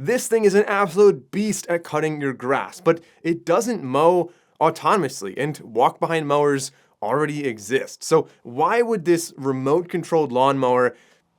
this thing is an absolute beast at cutting your grass, but it doesn't mow autonomously, and walk-behind mowers already exist. So why would this remote-controlled lawnmower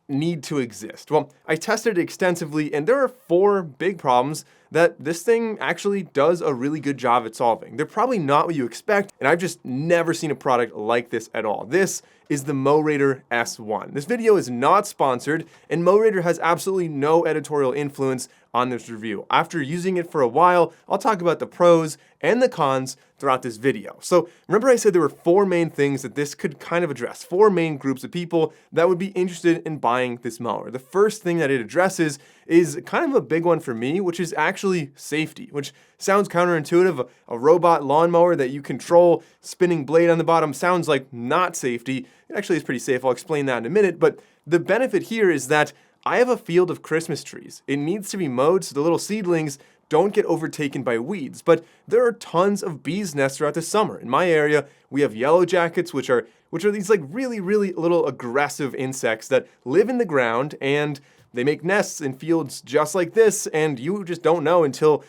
need to exist? Well, I tested it extensively, and there are 4 big problems that this thing actually does a really good job at solving. They're probably not what you expect, and I've just never seen a product like this at all. This is the Mowrator S1. This video is not sponsored, and Mowrator has absolutely no editorial influence on this review. After using it for a while, I'll talk about the pros and the cons throughout this video. So remember I said there were 4 main things that this could kind of address, 4 main groups of people that would be interested in buying this mower. The first thing that it addresses is kind of a big one for me, which is actually safety, which sounds counterintuitive. A robot lawnmower that you control, spinning blade on the bottom, sounds like not safety. It actually is pretty safe. I'll explain that in a minute, but the benefit here is that I have a field of Christmas trees. It needs to be mowed so the little seedlings don't get overtaken by weeds, but there are tons of bees' nests throughout the summer. In my area, we have yellow jackets, which are these like really little aggressive insects that live in the ground, and they make nests in fields just like this, and you just don't know until,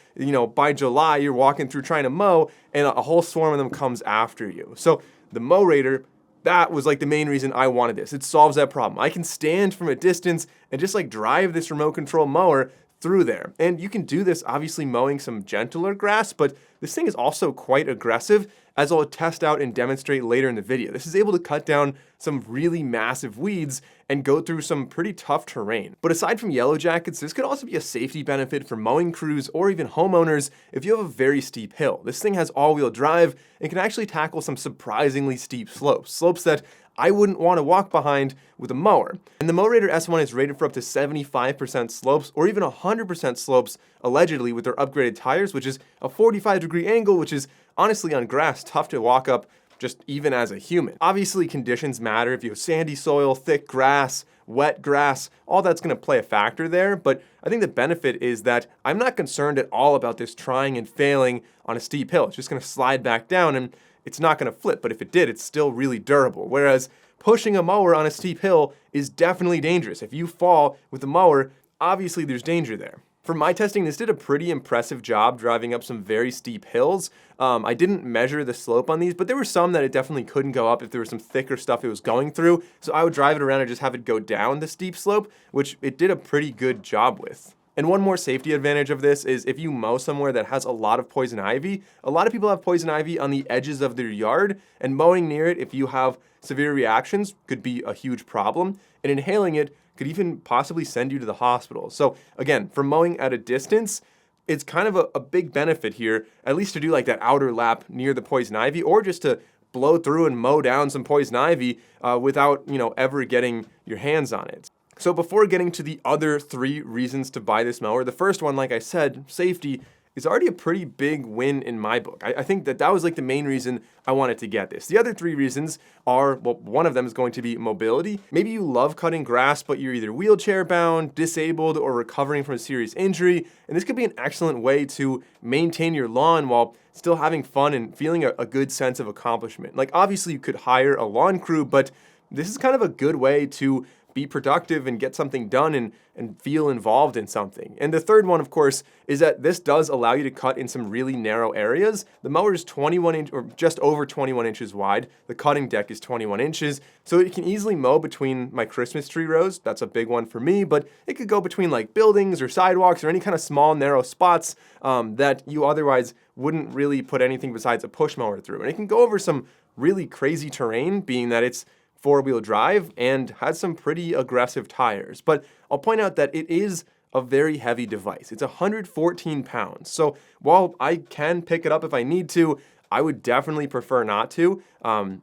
by July you're walking through trying to mow and a whole swarm of them comes after you. So the Mowrator, that was like the main reason I wanted this. It solves that problem. I can stand from a distance and just like drive this remote control mower through there. And you can do this obviously mowing some gentler grass, but this thing is also quite aggressive, as I'll test out and demonstrate later in the video. This is able to cut down some really massive weeds and go through some pretty tough terrain. But aside from yellow jackets, this could also be a safety benefit for mowing crews or even homeowners if you have a very steep hill. This thing has all-wheel drive and can actually tackle some surprisingly steep slopes that I wouldn't want to walk behind with a mower. And the Mowrator S1 is rated for up to 75% slopes or even 100% slopes, allegedly, with their upgraded tires, which is a 45-degree angle, which is honestly on grass tough to walk up just even as a human. Obviously, conditions matter. If you have sandy soil, thick grass, wet grass, all that's going to play a factor there, but I think the benefit is that I'm not concerned at all about this trying and failing on a steep hill. It's just going to slide back down and it's not going to flip, but if it did, it's still really durable. Whereas pushing a mower on a steep hill is definitely dangerous. If you fall with the mower, obviously there's danger there. For my testing, this did a pretty impressive job driving up some very steep hills. I didn't measure the slope on these, but there were some that it definitely couldn't go up if there was some thicker stuff it was going through. So I would drive it around and just have it go down the steep slope, which it did a pretty good job with. And one more safety advantage of this is if you mow somewhere that has a lot of poison ivy, a lot of people have poison ivy on the edges of their yard, and mowing near it, if you have severe reactions, could be a huge problem. And inhaling it could even possibly send you to the hospital. So again, for mowing at a distance, it's kind of a big benefit here, at least to do like that outer lap near the poison ivy, or just to blow through and mow down some poison ivy without, ever getting your hands on it. So before getting to the other 3 reasons to buy this mower, the first one, like I said, safety, is already a pretty big win in my book. I think that was like the main reason I wanted to get this. The other 3 reasons are, well, one of them is going to be mobility. Maybe you love cutting grass, but you're either wheelchair bound, disabled, or recovering from a serious injury, and this could be an excellent way to maintain your lawn while still having fun and feeling a good sense of accomplishment. Like obviously you could hire a lawn crew, but this is kind of a good way to be productive and get something done and feel involved in something. And the third one, of course, is that this does allow you to cut in some really narrow areas. The mower is 21 inch or just over 21 inches wide. The cutting deck is 21 inches. So it can easily mow between my Christmas tree rows. That's a big one for me, but it could go between like buildings or sidewalks or any kind of small, narrow spots that you otherwise wouldn't really put anything besides a push mower through. And it can go over some really crazy terrain, being that it's 4-wheel drive and has some pretty aggressive tires. But I'll point out that it is a very heavy device. It's 114 pounds. So while I can pick it up if I need to, I would definitely prefer not to.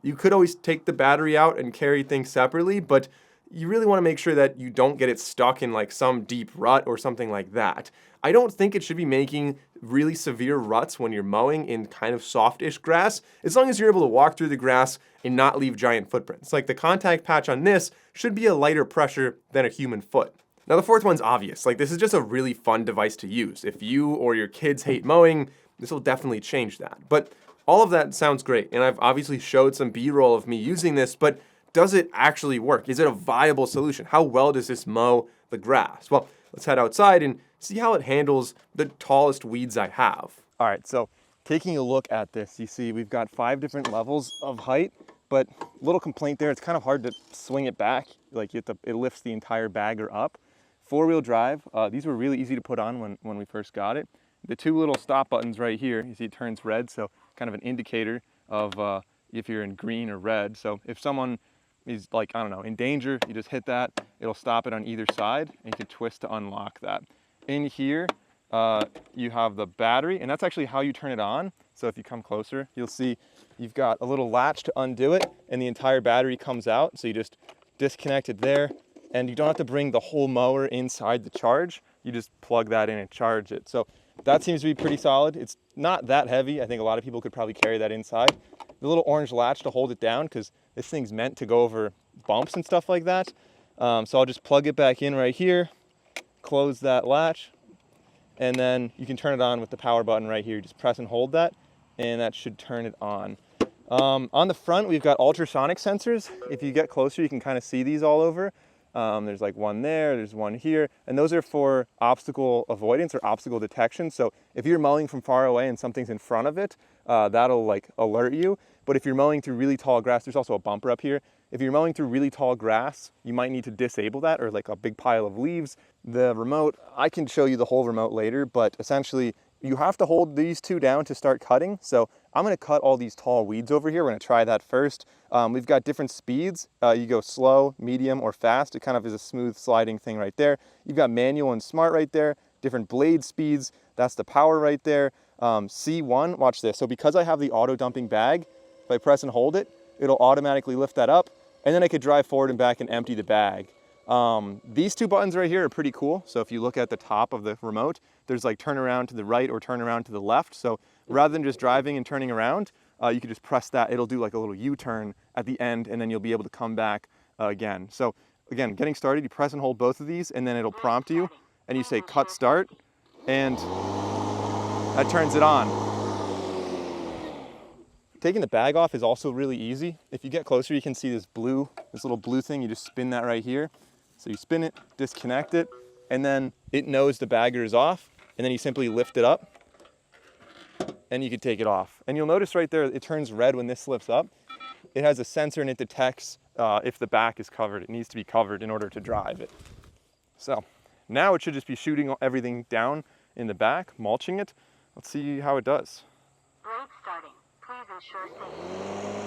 You could always take the battery out and carry things separately, but you really want to make sure that you don't get it stuck in like some deep rut or something like that. I don't think it should be making really severe ruts when you're mowing in kind of softish grass, as long as you're able to walk through the grass and not leave giant footprints. Like the contact patch on this should be a lighter pressure than a human foot. Now the fourth one's obvious. Like this is just a really fun device to use. If you or your kids hate mowing, this will definitely change that. But all of that sounds great, and I've obviously showed some B-roll of me using this, but does it actually work? Is it a viable solution? How well does this mow the grass? Well, let's head outside and see how it handles the tallest weeds I have. All right, so taking a look at this, you see we've got 5 different levels of height, but little complaint there, it's kind of hard to swing it back. Like it lifts the entire bagger up. 4-wheel drive, these were really easy to put on when we first got it. The 2 little stop buttons right here, you see it turns red, so kind of an indicator of if you're in green or red. So if someone is like, I don't know, in danger, you just hit that, it'll stop it on either side, and you can twist to unlock that. In here, you have the battery, and that's actually how you turn it on. So if you come closer, you'll see you've got a little latch to undo it, and the entire battery comes out. So you just disconnect it there, and you don't have to bring the whole mower inside the charge. You just plug that in and charge it. So that seems to be pretty solid. It's not that heavy. I think a lot of people could probably carry that inside. The little orange latch to hold it down, because this thing's meant to go over bumps and stuff like that. So I'll just plug it back in right here, close that latch, and then you can turn it on with the power button right here. Just press and hold that, and that should turn it on. On the front, we've got ultrasonic sensors. If you get closer, you can kind of see these all over. There's like one there, there's one here, and those are for obstacle avoidance or obstacle detection. So if you're mowing from far away and something's in front of it, that'll like alert you. But if you're mowing through really tall grass, there's also a bumper up here. If you're mowing through really tall grass, you might need to disable that, or like a big pile of leaves. The remote, I can show you the whole remote later, but essentially you have to hold these 2 down to start cutting. So I'm gonna cut all these tall weeds over here. We're gonna try that first. We've got different speeds. You go slow, medium, or fast. It kind of is a smooth sliding thing right there. You've got manual and smart right there, different blade speeds. That's the power right there. C1, watch this. So because I have the auto dumping bag, if I press and hold it, it'll automatically lift that up, and then I could drive forward and back and empty the bag. These 2 buttons right here are pretty cool. So if you look at the top of the remote, there's like turn around to the right or turn around to the left. So rather than just driving and turning around, you can just press that. It'll do like a little U-turn at the end, and then you'll be able to come back again. So again, getting started, you press and hold both of these, and then it'll prompt you, and you say cut start, and that turns it on. Taking the bag off is also really easy. If you get closer, you can see this little blue thing. You just spin that right here. So you spin it, disconnect it, and then it knows the bagger is off, and then you simply lift it up, and you can take it off. And you'll notice right there, it turns red when this lifts up. It has a sensor and it detects if the back is covered. It needs to be covered in order to drive it. So now it should just be shooting everything down in the back, mulching it. Let's see how it does. Blade starting. Please ensure safety.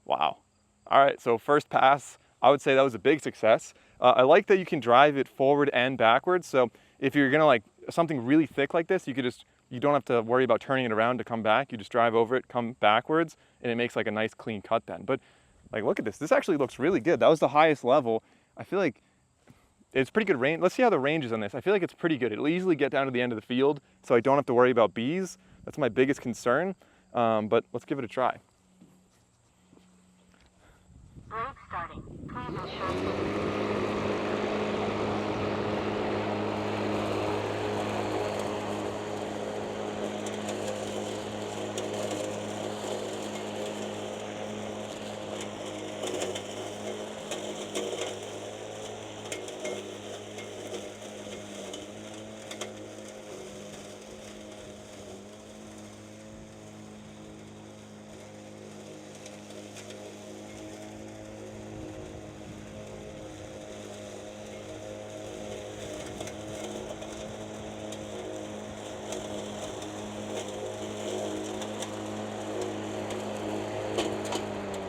Wow. All right, so first pass, I would say that was a big success. I like that you can drive it forward and backwards. So if you're gonna like something really thick like this, you don't have to worry about turning it around to come back. You just drive over it, come backwards, and it makes like a nice clean cut then. But like, look at this. This actually looks really good. That was the highest level. I feel like it's pretty good range. Let's see how the range is on this. I feel like it's pretty good. It'll easily get down to the end of the field, so I don't have to worry about bees. That's my biggest concern, but let's give it a try. Blade starting. Please ensure safety.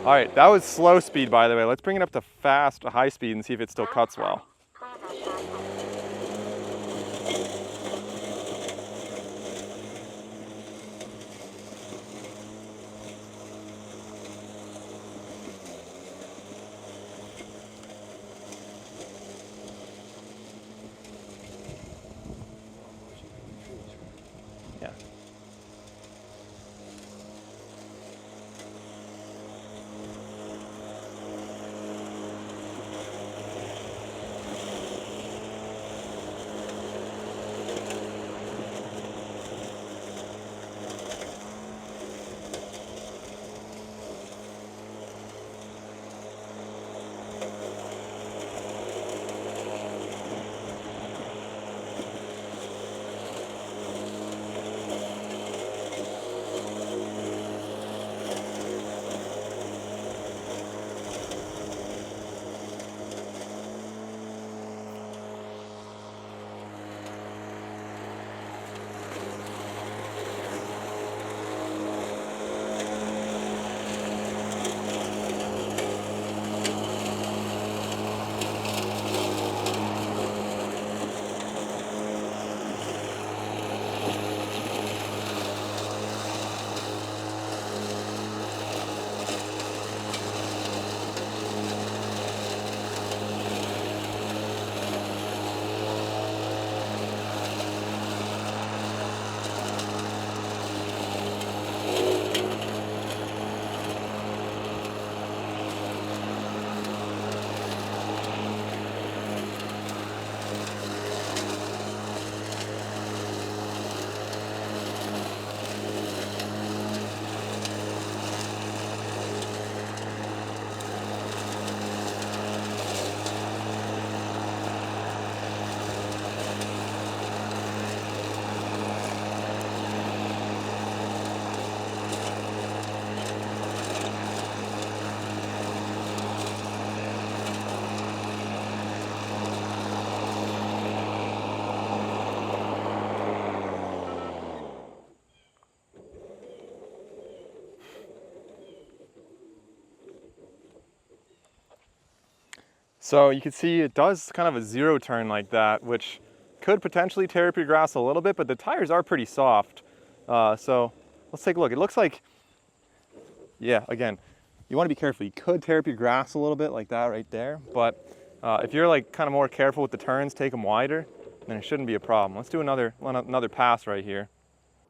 All right, that was slow speed, by the way. Let's bring it up to fast, high speed, and see if it still cuts well. Please ensure safety. Yeah. So you can see it does kind of a zero turn like that, which could potentially tear up your grass a little bit, but the tires are pretty soft. So let's take a look. It looks like, yeah, again, you want to be careful. You could tear up your grass a little bit like that right there, but if you're like kind of more careful with the turns, take them wider, then it shouldn't be a problem. Let's do another pass right here.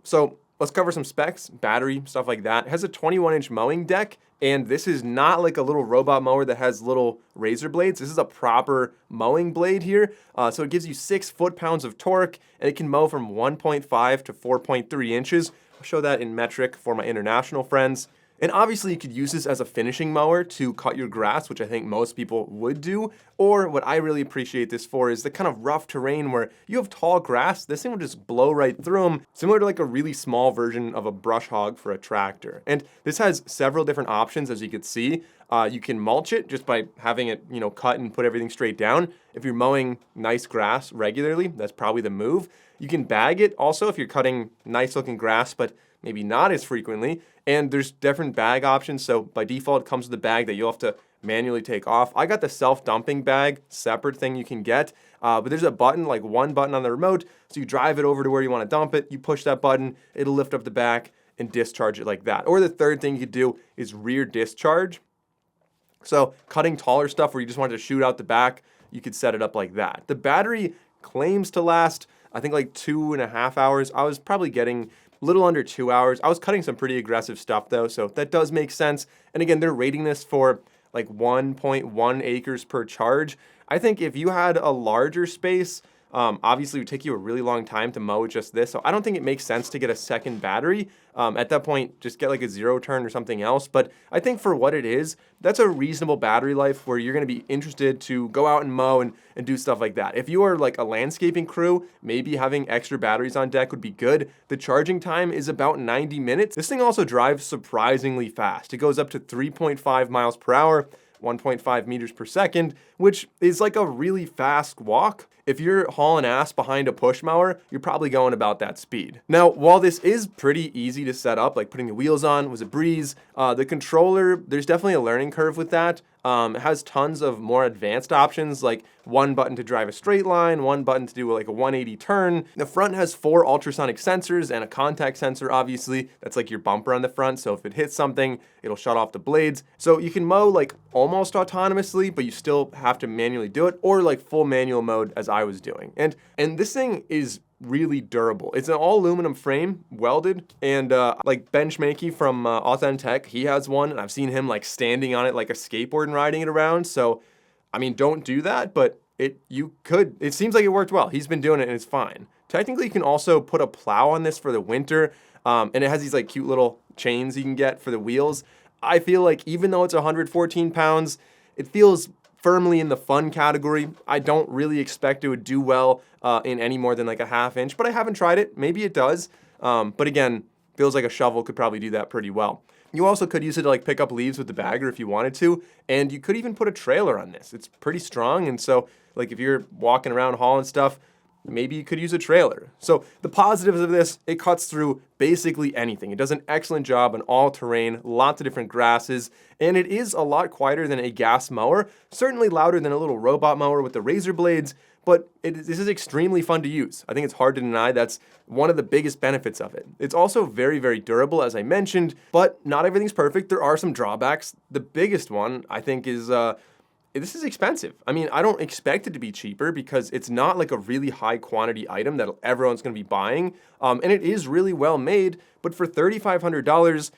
So let's cover some specs, battery, stuff like that. It has a 21-inch mowing deck, and this is not like a little robot mower that has little razor blades. This is a proper mowing blade here. So it gives you 6 foot-pounds of torque, and it can mow from 1.5 to 4.3 inches. I'll show that in metric for my international friends. And obviously you could use this as a finishing mower to cut your grass, which I think most people would do. Or what I really appreciate this for is the kind of rough terrain where you have tall grass. This thing will just blow right through them, similar to like a really small version of a brush hog for a tractor. And this has several different options, as you can see. You can mulch it just by having it, cut and put everything straight down. If you're mowing nice grass regularly, that's probably the move. You can bag it also if you're cutting nice looking grass, but maybe not as frequently. And there's different bag options. So by default, it comes with a bag that you'll have to manually take off. I got the self-dumping bag, separate thing you can get. But there's a button, like one button on the remote. So you drive it over to where you want to dump it. You push that button, it'll lift up the back and discharge it like that. Or the third thing you could do is rear discharge. So cutting taller stuff where you just wanted to shoot out the back, you could set it up like that. The battery claims to last, I think like 2.5 hours. I was probably getting a little under 2 hours. I was cutting some pretty aggressive stuff though, so that does make sense. And again, they're rating this for like 1.1 acres per charge. I think if you had a larger space, obviously it would take you a really long time to mow just this. So I don't think it makes sense to get a second battery. At that point, just get like a zero turn or something else. But I think for what it is, that's a reasonable battery life where you're going to be interested to go out and mow and do stuff like that. If you are like a landscaping crew, maybe having extra batteries on deck would be good. The charging time is about 90 minutes. This thing also drives surprisingly fast. It goes up to 3.5 miles per hour. 1.5 meters per second, which is like a really fast walk. If you're hauling ass behind a push mower, you're probably going about that speed. Now, while this is pretty easy to set up, like putting the wheels on was a breeze, the controller, there's definitely a learning curve with that. It has tons of more advanced options, like one button to drive a straight line, one button to do like a 180 turn. The front has 4 ultrasonic sensors and a contact sensor, obviously. That's like your bumper on the front, so if it hits something, it'll shut off the blades. So you can mow like almost autonomously, but you still have to manually do it, or like full manual mode as I was doing. And this thing is really durable. It's an all aluminum frame, welded, and like Ben Schmakey from Authentic, he has one, and I've seen him like standing on it like a skateboard and riding it around. So, I mean, don't do that, but you could. It seems like it worked well. He's been doing it and it's fine. Technically, you can also put a plow on this for the winter, and it has these like cute little chains you can get for the wheels. I feel like even though it's 114 pounds, it feels firmly in the fun category. I don't really expect it would do well in any more than like a ½ inch, but I haven't tried it. Maybe it does. But again, feels like a shovel could probably do that pretty well. You also could use it to like pick up leaves with the bagger if you wanted to, and you could even put a trailer on this. It's pretty strong, and so like if you're walking around hauling stuff, maybe you could use a trailer. So the positives of this, it cuts through basically anything. It does an excellent job on all terrain, lots of different grasses, and it is a lot quieter than a gas mower, certainly louder than a little robot mower with the razor blades, but this is extremely fun to use. I think it's hard to deny that's one of the biggest benefits of it. It's also very, very durable, as I mentioned, but not everything's perfect. There are some drawbacks. The biggest one, I think, is this is expensive. I mean, I don't expect it to be cheaper because it's not like a really high quantity item that everyone's going to be buying. And it is really well made, but for $3,500,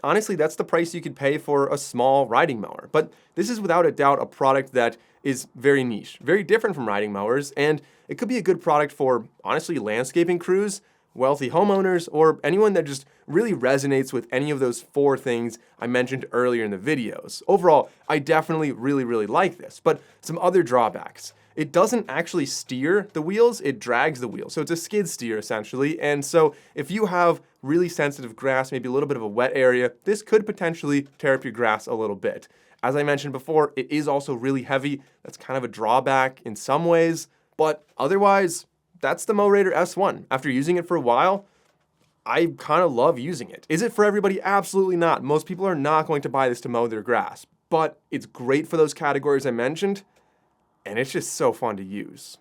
honestly, that's the price you could pay for a small riding mower. But this is without a doubt a product that is very niche, very different from riding mowers, and it could be a good product for, honestly, landscaping crews, wealthy homeowners, or anyone that just really resonates with any of those 4 things I mentioned earlier in the videos. Overall, I definitely really, really like this, but some other drawbacks. It doesn't actually steer the wheels, it drags the wheels. So it's a skid steer essentially, and so if you have really sensitive grass, maybe a little bit of a wet area, this could potentially tear up your grass a little bit. As I mentioned before, it is also really heavy. That's kind of a drawback in some ways, but otherwise, that's the Mowrator S1. After using it for a while, I kind of love using it. Is it for everybody? Absolutely not. Most people are not going to buy this to mow their grass, but it's great for those categories I mentioned, and it's just so fun to use.